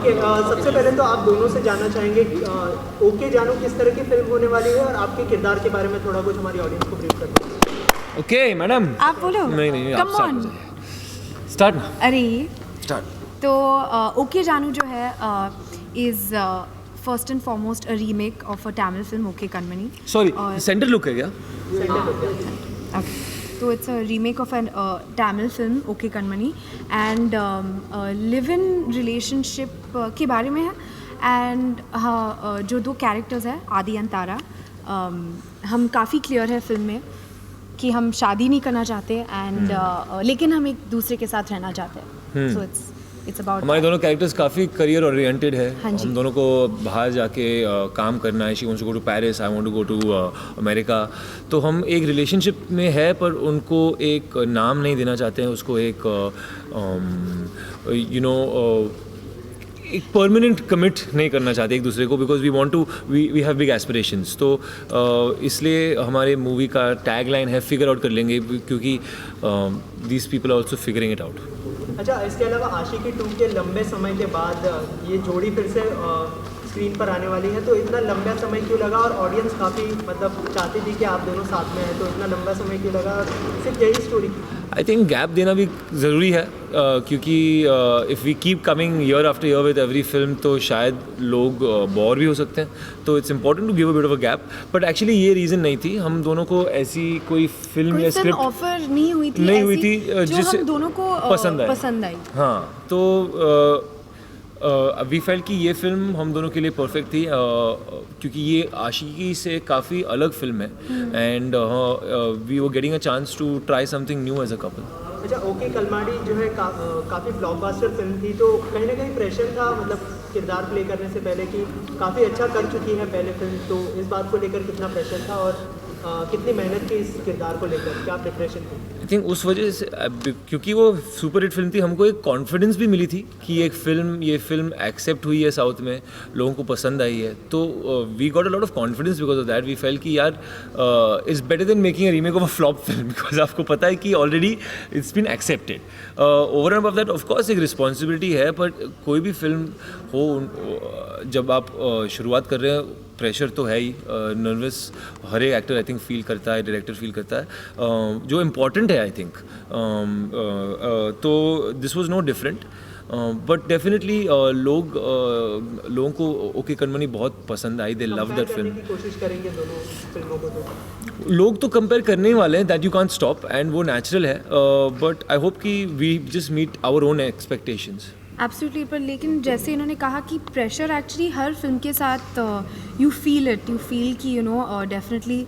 Okay, सबसे पहले तो आप दोनों से जानना चाहेंगे ओके जानू किस तरह की फिल्म होने वाली है और आपके किरदार के बारे में थोड़ा कुछ हमारी ऑडियंस को ब्रीफ कर दो। ओके मैडम, आप बोलो। नहीं Come on. स्टार्ट ना अरे स्टार्ट। तो ओके जानू जो है is first and foremost a remake of a Tamil film okay Kanmani. Sorry, centre look है क्या? Okay. तो it's a remake of an Tamil film okay Kanmani and live in relationship के बारे में है। एंड जो दो कैरेक्टर्स हैं आदि एंड तारा, हम काफ़ी क्लियर है फिल्म में कि हम शादी नहीं करना चाहते एंड लेकिन हम एक दूसरे के साथ रहना चाहते हैं। सो इट्स अबाउट हमारे दोनों कैरेक्टर्स काफ़ी करियर ओरिएंटेड है। हाँ जी। हम दोनों को बाहर जाके काम करना है। She wants to go to Paris, I want to go to America. तो हम एक रिलेशनशिप में है पर उनको एक नाम नहीं देना चाहते हैं, उसको एक एक परमानेंट कमिट नहीं करना चाहते एक दूसरे को, because we want to we have big aspirations. तो इसलिए हमारे मूवी का टैग लाइन है फिगर आउट कर लेंगे, क्योंकि these people are also figuring it out. अच्छा, इसके अलावा आशिकी 2 के लंबे समय के बाद ये जोड़ी फिर से स्क्रीन पर आने वाली है, तो इतना लंबा समय क्यों लगा? और ऑडियंस काफ़ी मतलब चाहती थी कि आप दोनों साथ में हैं, तो इतना लंबा समय क्यों लगा? सिर्फ यही स्टोरी? आई थिंक गैप देना भी ज़रूरी है, क्योंकि if we keep coming year after year with every film तो शायद लोग बोर भी हो सकते हैं। तो it's important to give a bit of a gap. But actually ये रीज़न नहीं थी, हम दोनों को ऐसी कोई फिल्म या स्क्रिप्ट ऑफर नहीं हुई थी जिससे हम दोनों को पसंद आई। हाँ, तो वी फेल्ट कि ये फिल्म हम दोनों के लिए परफेक्ट थी, क्योंकि ये आशिकी से काफ़ी अलग फिल्म है and we were getting a chance to try something new as a couple. अच्छा, ओके कलमाड़ी जो है काफ़ी ब्लॉकबस्टर फिल्म थी, तो कहीं ना कहीं प्रेशर था मतलब किरदार प्ले करने से पहले कि काफ़ी अच्छा कर चुकी है पहले फिल्म, तो इस बात को लेकर कितना प्रेशर था और कितनी मेहनत की इस किरदार को लेकर, क्या प्रिपरेशन थी? आई थिंक उस वजह से, क्योंकि वो सुपर हिट फिल्म थी, हमको एक कॉन्फिडेंस भी मिली थी कि ये फिल्म एक्सेप्ट हुई है साउथ में, लोगों को पसंद आई है। तो we got a lot of confidence because of that. We felt कि यार it's better than making a remake of a flop film, because आपको पता है कि already it's been accepted. Over and above that of course एक responsibility है, but कोई भी फिल्म हो, जब आप शुरुआत कर रहे हैं प्रेशर तो है ही, नर्वस हर एक एक्टर आई थिंक फील करता है, डायरेक्टर फील करता है, जो इम्पॉर्टेंट है आई थिंक। तो this was no different, but definitely लोगों को ओके कणमणि बहुत पसंद आई, दे लव दैट फिल्म। कोशिश करेंगे दोनों फिल्मों को, तो लोग तो कंपेयर करने ही वाले हैं, that you can't stop and वो नेचुरल है, बट आई होप कि we just meet our own expectations. Absolutely. पर लेकिन जैसे इन्होंने कहा कि प्रेशर एक्चुअली हर फिल्म के साथ यू फील कि डेफिनेटली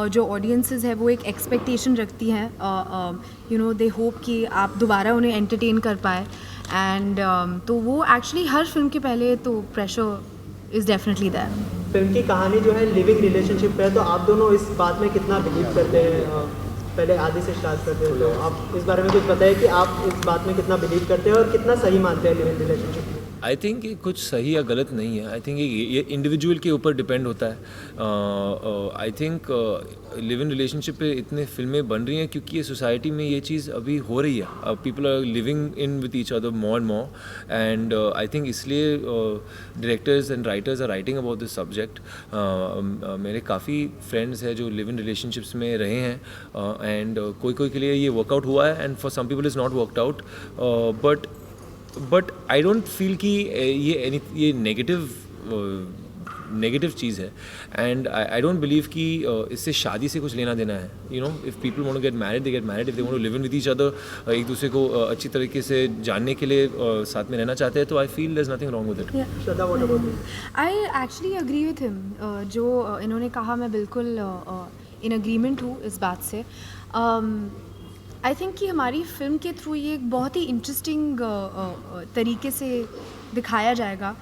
जो ऑडियंसेस है वो एक एक्सपेक्टेशन रखती हैं, दे होप कि आप दोबारा उन्हें एंटरटेन कर पाए एंड तो वो एक्चुअली हर फिल्म के पहले तो pressure is definitely that. Film की कहानी जो है लिविंग रिलेशनशिप है, तो आप दोनों इस बात में कितना बिलीव करते हैं? पहले आदि से स्टार्ट करते हैं, तो आप इस बारे में कुछ बताइए कि आप इस बात में कितना बिलीव करते हैं और कितना सही मानते हैं लिविंग रिलेशनशिप में? आई थिंक ये कुछ सही या गलत नहीं है। आई थिंक ये इंडिविजुअल के ऊपर डिपेंड होता है। I think live in relationship पे इतने फिल्में बन रही हैं क्योंकि ये सोसाइटी में ये चीज़ अभी हो रही है। People are living in with each other more and more and I think इसलिए directors and writers are writing about this subject. मेरे काफ़ी फ्रेंड्स हैं जो लिव इन रिलेशनशिप्स में रहे हैं एंड कोई के लिए ये वर्कआउट हुआ है and for some people is not worked out, but I don't feel कि ये नेगेटिव चीज़ है एंड आई डोंट बिलीव कि इससे शादी से कुछ लेना देना है। If people want to get married they get married, if they want to live in with each other, एक दूसरे को अच्छी तरीके से जानने के लिए साथ में रहना चाहते हैं, तो I feel there is nothing wrong with it. Shraddha, what about you? I actually agree with him. जो इन्होंने कहा मैं बिल्कुल इन एग्रीमेंट हूँ इस बात से। आई थिंक कि हमारी फिल्म के थ्रू ये एक बहुत ही इंटरेस्टिंग तरीके से दिखाया जाएगा।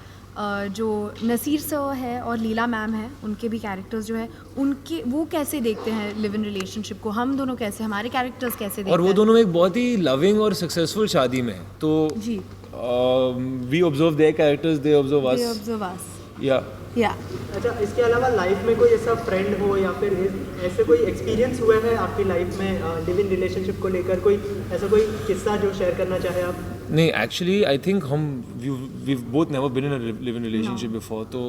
जो नसीर सर है और लीला मैम है, उनके भी कैरेक्टर्स जो है उनके वो कैसे देखते हैं लिव इन रिलेशनशिप को, हम दोनों कैसे, हमारे कैरेक्टर्स कैसे देखते हैं। और वो दोनों एक बहुत ही लविंग और सक्सेसफुल शादी में है, तो जी we observe their characters, they observe us. They observe us. या या अच्छा, इसके अलावा लाइफ में कोई ऐसा फ्रेंड हो या फिर ऐसे कोई एक्सपीरियंस हुआ है आपकी लाइफ में लिव इन रिलेशनशिप को लेकर, कोई ऐसा कोई किस्सा जो शेयर करना चाहे आप? नहीं, actually I think we both never been in a live in relationship before, तो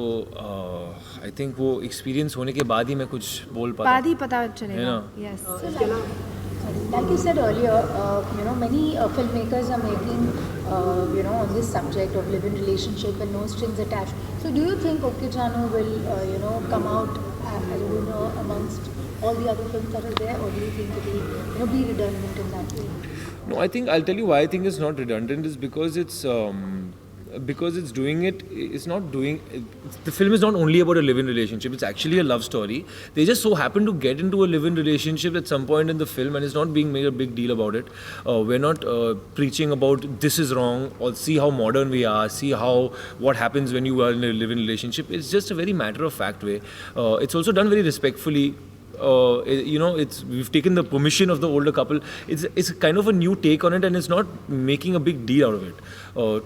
आई थिंक वो एक्सपीरियंस होने के बाद ही मैं कुछ बोल पाता बाद ही पता चलेगा। है ना? यस इसके अलावा Like you said earlier, many filmmakers are making, on this subject of live-in relationship and no strings attached. So, do you think Okay Janu will, come out as a winner amongst all the other films that are there, or do you think it will, be redundant in that way? No, I think I'll tell you why I think it's not redundant is because it's doing it. It's not doing. The film is not only about a live-in relationship. It's actually a love story. They just so happen to get into a live-in relationship at some point in the film, and it's not being made a big deal about it. We're not preaching about this is wrong or see how modern we are. See what happens when you are in a live-in relationship. It's just a very matter of fact way. It's also done very respectfully. We've taken the permission of the older couple. It's kind of a new take on it, and it's not making a big deal out of it.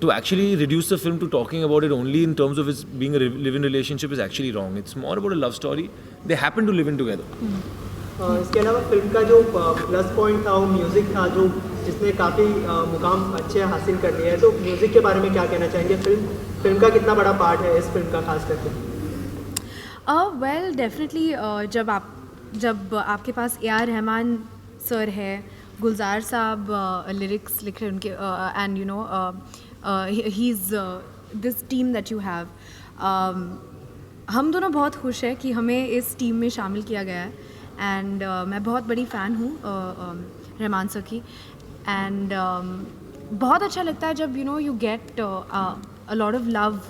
To actually reduce the film to talking about it only in terms of it being a live-in relationship is actually wrong. It's more about a love story. They happen to live in together. इसके अलावा film का जो plus point था वो music था, जो जिसने काफ़ी मुकाम अच्छे हासिल कर लिए हैं। तो म्यूज़िक के बारे में क्या कहना चाहेंगे? फिल्म का कितना बड़ा पार्ट है इस फिल्म का खास करके? वेल डेफिनेटली जब आपके पास ए.आर. रहमान सर है, गुलजार साहब लिरिक्स लिख रहे हैं उनके, and he is this team that you have, हम दोनों बहुत खुश हैं कि हमें इस टीम में शामिल किया गया है। एंड मैं बहुत बड़ी फ़ैन हूँ रहमान सर की, एंड बहुत अच्छा लगता है जब you get a lot of love,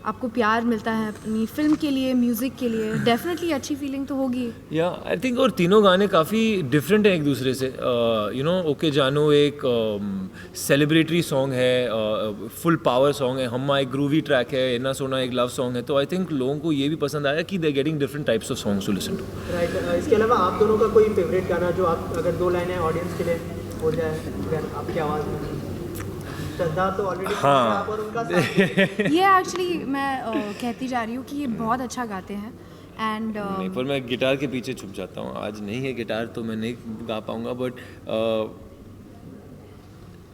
आपको प्यार मिलता है अपनी फिल्म के लिए, म्यूज़िक के लिए। डेफिनेटली अच्छी फीलिंग तो होगी। या आई थिंक और तीनों गाने काफ़ी डिफरेंट हैं एक दूसरे से। ओके जानू एक सेलिब्रेटरी सॉन्ग है, फुल पावर सॉन्ग है, हम्मा एक ग्रूवी ट्रैक है, एन्ना सोना एक लव सॉन्ग है। तो आई थिंक लोगों को ये भी पसंद आया कि they getting different types of songs to listen to. Right. इसके अलावा आप दोनों का कोई फेवरेट गाना जो आप अगर 2 लाइनें ऑडियंस के लिए हो जाए अगर आपकी आवाज़ में? श्रद्धा तो ऑलरेडी आप और उनका साथ ये एक्चुअली मैं कहती जा रही हूँ कि ये बहुत अच्छा गाते हैं। एंड नहीं, पर मैं गिटार के पीछे छुप जाता हूँ। आज नहीं है गिटार तो मैं नहीं गा पाऊँगा। But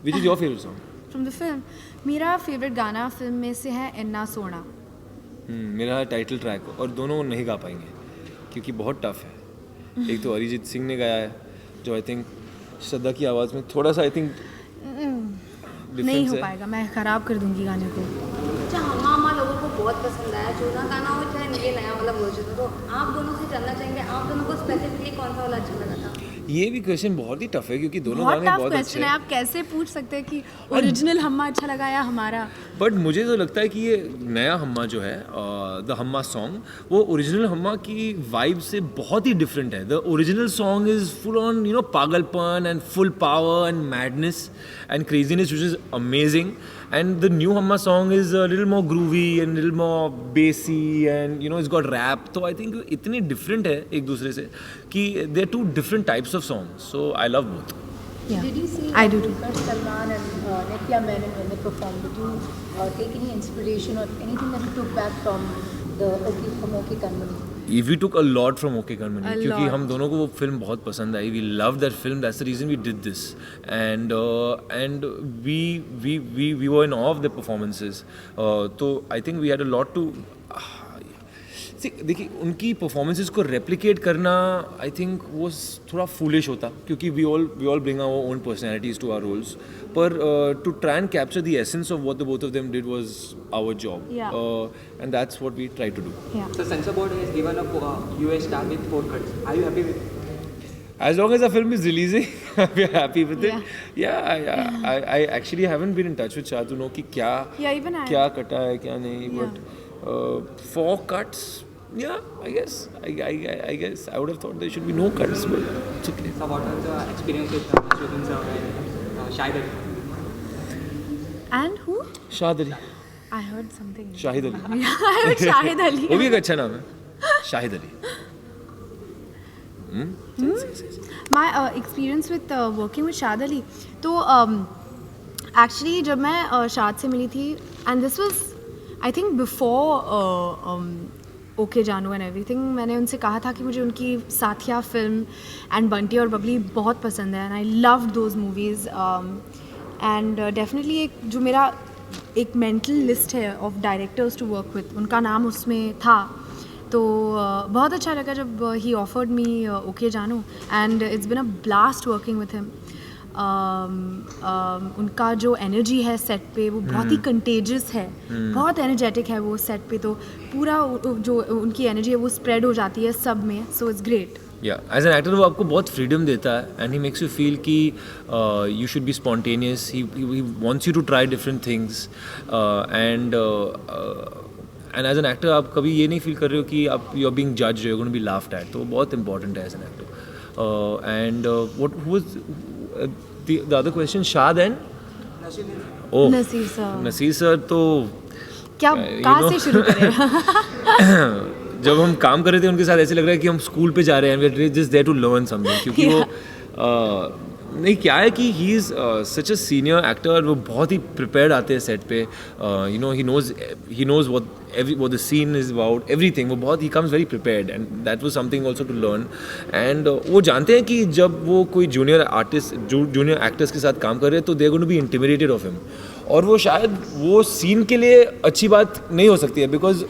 which is your favourite song from the film? मेरा फेवरेट गाना फिल्म में से है एन्ना सोना। मेरा है टाइटल ट्रैक, और दोनों नहीं गा पाएंगे क्योंकि बहुत टफ है। एक तो अरिजीत सिंह ने गाया है जो आई थिंक श्रद्धा की आवाज़ में थोड़ा सा आई थिंक नहीं हो पाएगा, मैं ख़राब कर दूंगी गाने को। अच्छा, हम्मा लोगों को बहुत पसंद आया, जो ना गाना हो चाहे ये नया वाला वर्जन हो, तो आप दोनों से जानना चाहेंगे आप दोनों को स्पेसिफिकली कौन सा वाला अच्छा लगा था? ये भी क्वेश्चन बहुत ही टफ है क्योंकि दोनों बहुत गाने टफ बहुत क्वेश्चन अच्छे है। हैं। आप कैसे पूछ सकते हैं कि ओरिजिनल हम्मा अच्छा लगा या हमारा? बट मुझे तो लगता है कि ये नया हम्मा जो है, द हम्मा सॉन्ग, वो ओरिजिनल हम्मा की वाइब से बहुत ही डिफरेंट है। The original song is full on पागलपन and full power and madness and craziness which is amazing. And the new Hamma song is a little more groovy and little more bassy and it's got rap. So I think इतने different है एक दूसरे से कि they are two different types of songs. So I love both. Yeah. Did you see I do too. Salman and Nitya Menon when they performed? Did you take any inspiration or anything that you took back from OK Kanmani? We took a lot from OK Kanmani A क्योंकि lot. हम दोनों को वो film बहुत पसंद आई. We loved that film. That's the reason we did this. And we were in awe of the performances. तो I think we had a lot to. देखिए उनकी परफॉर्मेंसेस को रेप्लिकेट करना आई थिंक वो थोड़ा फूलिश होता क्योंकि we all bring our own personalities to our roles. पर to try and capture the essence of what the both of them did was our job, and that's what we try to do. The censor board has given a UA star with 4 cuts. Are you happy with it? As long as the film is releasing, we are happy with it. Yeah. I actually haven't been in touch with Shah to know कि even I. क्या कटा है क्या नहीं. But 4 cuts. Yeah, I guess I would have thought there should be no cuts, but it's okay. So what was the experience with Nasiruddin sir and Shahid Ali? And who? Shahid Ali. I heard something. Shahid Ali. Yeah, I heard Shahid Ali. वो भी एक अच्छा नाम है, Shahid Ali. My experience with working with Shahid Ali. तो actually जब मैं शाद से मिली थी, and this was I think before okay Jaanu and everything, मैंने उनसे कहा था कि मुझे उनकी साथिया फिल्म एंड बंटी और बबली बहुत पसंद है and I loved those movies and definitely एक जो मेरा एक मेंटल लिस्ट है of directors to work with, उनका नाम उसमें था। तो बहुत अच्छा लगा जब he offered me okay Jaanu and it's been a blast working with him. उनका जो एनर्जी है सेट पे वो बहुत ही कंटेजियस है, बहुत एनर्जेटिक है वो सेट पे, तो पूरा जो उनकी एनर्जी है वो स्प्रेड हो जाती है सब में, सो इट्स ग्रेट। या एज एन एक्टर वो आपको बहुत फ्रीडम देता है and he makes you feel कि you should be spontaneous, he wants you to try different things and as an actor आप कभी ये नहीं फील कर रहे हो कि आप you are being judged, you are going to be laughed at, तो वो बहुत इंपॉर्टेंट है as an actor. And what was the other question? Shad and Naseer sir तो क्या कहाँ से शुरू करें? जब हम काम कर रहे थे उनके साथ ऐसे लग रहा है कि हम स्कूल पे जा रहे हैं, we are just there to learn something, क्योंकि वो नहीं क्या है कि he is such a senior actor, वो बहुत ही प्रिपेयर्ड आते हैं सेट पे, you know he knows what the scene is about, everything, वो बहुत, he comes very prepared and that was something also to learn and वो जानते हैं कि जब वो कोई जूनियर एक्टर्स के साथ काम कर रहे हैं तो they are going to be intimidated of him, और वो शायद वो सीन के लिए अच्छी बात नहीं हो सकती है because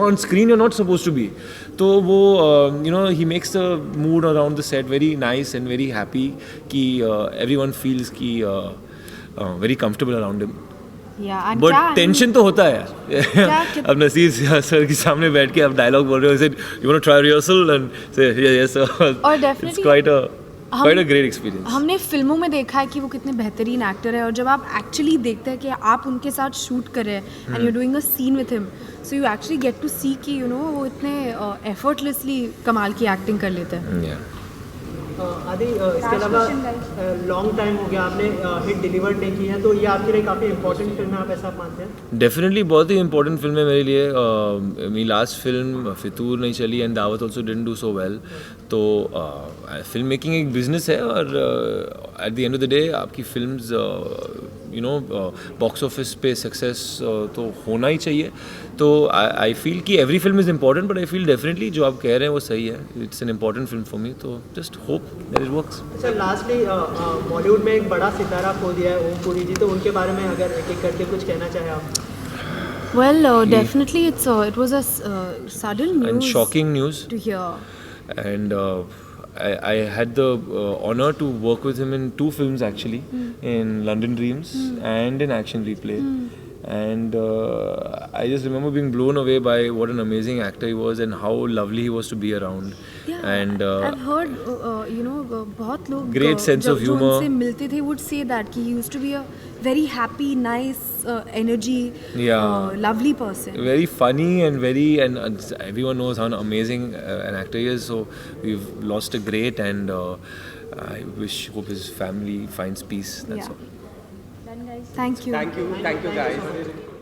on screen you are not suppose to be, तो वो you know he makes the mood around the set very nice and very happy कि एवरीवन फील्स कि very comfortable around him. But tension तो होता है यार। अब Naseer sir के सामने बैठ के आप डायलॉग बोल रहे हो, you want to try rehearsal and say yes, और definitely quite a great experience. हमने फिल्मों में देखा है कि वो कितने बेहतरीन एक्टर है, और जब आप एक्चुअली देखते हैं कि आप उनके साथ शूट कर रहे हैं and you doing a scene with him, so you actually get to see कि यू नो वो इतने एफर्टलेसली कमाल की एक्टिंग कर लेते हैं। आदि इसके अलावा लॉन्ग टाइम हो गया आपने हिट डिलीवर नहीं की है, तो ये आपके लिए काफ़ी इंपॉर्टेंट फिल्म है, आप ऐसा मानते हैं? डेफिनेटली बहुत ही इंपॉर्टेंट फिल्म है मेरे लिए। मेरी लास्ट फिल्म फितूर नहीं चली and Daawat also didn't do so well, तो फिल्म मेकिंग एक बिजनेस है और at the end of the day आपकी films you know box office पे सक्सेस तो होना ही चाहिए, तो आई फील कि every film is important, but I feel definitely जो आप कह रहे हैं वो सही है, it's an important film for me, तो just hope that it works. अच्छा, लास्टली बॉलीवुड में एक बड़ा सितारा खो दिया है ओम पुरी जी, तो उनके बारे में अगर एक एक करके कुछ कहना चाहे आप? Well, definitely it was a sudden news and shocking news to hear. And I had the honor to work with him in 2 films actually, in London Dreams and in Action Replay. And I just remember being blown away by what an amazing actor he was and how lovely he was to be around. Yeah, and I've heard, you know, बहुत लोग great sense of humor. जो उनसे मिलते थे would say that कि he used to be a very happy, nice, energy, lovely person. Very funny and and everyone knows how amazing an actor he is. So we've lost a great, and I hope his family finds peace. That's all. Thank you. Thank you guys.